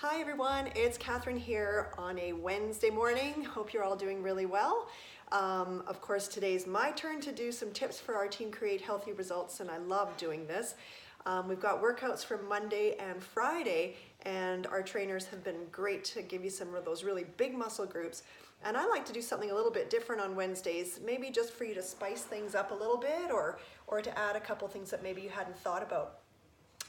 Hi everyone, it's Catherine here on a Wednesday morning. Hope you're all doing really well. Of course, today's my turn to do some tips for our team create healthy results, and I love doing this. We've got workouts for Monday and Friday, and our trainers have been great to give you some of those really big muscle groups. And I like to do something a little bit different on Wednesdays, maybe just for you to spice things up a little bit or to add a couple things that maybe you hadn't thought about.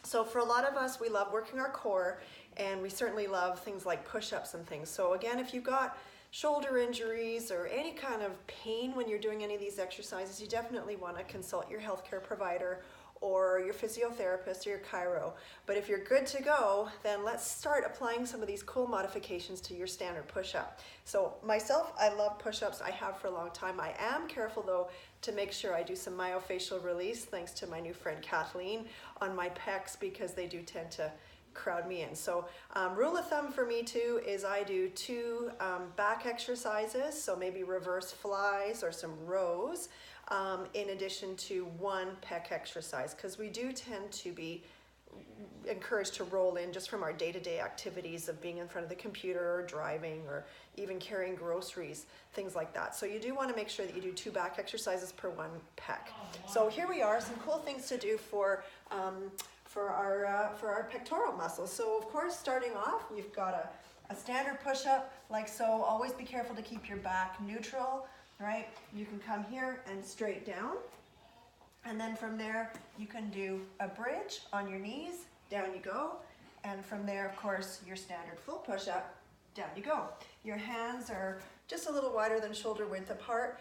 So for a lot of us, we love working our core, and we certainly love things like push-ups and things. So again, if you've got shoulder injuries or any kind of pain when you're doing any of these exercises, you definitely want to consult your healthcare provider or your physiotherapist or your chiro. But if you're good to go, then let's start applying some of these cool modifications to your standard push-up. So myself, I love push-ups. I have for a long time. I am careful though to make sure I do some myofascial release, thanks to my new friend Kathleen, on my pecs, because they do tend to crowd me in. So rule of thumb for me too is I do 2 back exercises, so maybe reverse flies or some rows, in addition to 1 pec exercise, because we do tend to be encouraged to roll in just from our day-to-day activities of being in front of the computer or driving or even carrying groceries, things like that. So you do want to make sure that you do 2 back exercises per 1 pec. So here we are, some cool things to do for our pectoral muscles. So of course, starting off, you've got a standard push-up like so. Always be careful to keep your back neutral, right? You can come here and straight down. And then from there, you can do a bridge on your knees, down you go. And from there, of course, your standard full push-up, down you go. Your hands are just a little wider than shoulder width apart,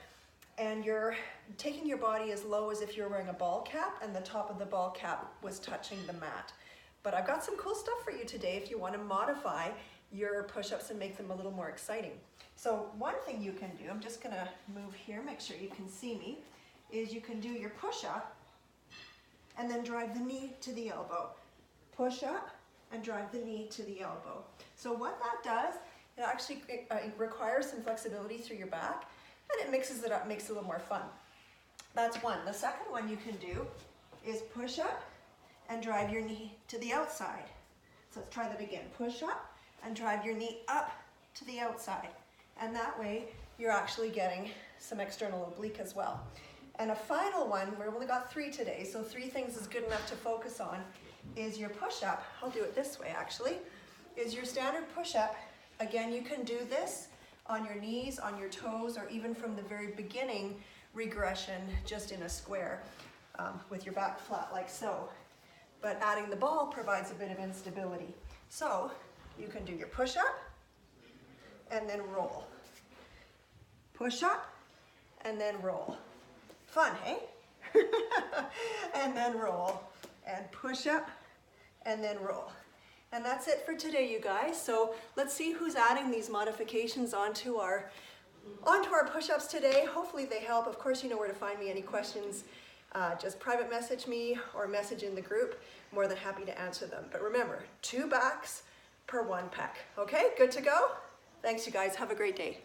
and you're taking your body as low as if you're wearing a ball cap and the top of the ball cap was touching the mat. But I've got some cool stuff for you today if you want to modify your push-ups and make them a little more exciting. So one thing you can do, I'm just going to move here, make sure you can see me, is you can do your push-up and then drive the knee to the elbow. Push up and drive the knee to the elbow. So what that does, it actually requires some flexibility through your back, and it mixes it up, makes it a little more fun. That's one. The second one you can do is push up and drive your knee to the outside. So let's try that again. Push up and drive your knee up to the outside. And that way you're actually getting some external oblique as well. And a final one, we've only got 3 today, so 3 things is good enough to focus on, is your push-up. I'll do it this way actually, is your standard push-up. Again, you can do this on your knees, on your toes, or even from the very beginning regression, just in a square with your back flat like so. But adding the ball provides a bit of instability. So you can do your push-up and then roll. Push-up and then roll. Fun, hey? And then roll, and push up, and then roll. And that's it for today, you guys. So let's see who's adding these modifications onto our push-ups today. Hopefully they help. Of course, you know where to find me. Any questions, just private message me or message in the group. More than happy to answer them. But remember, 2 backs per 1 pec. Okay, good to go? Thanks, you guys. Have a great day.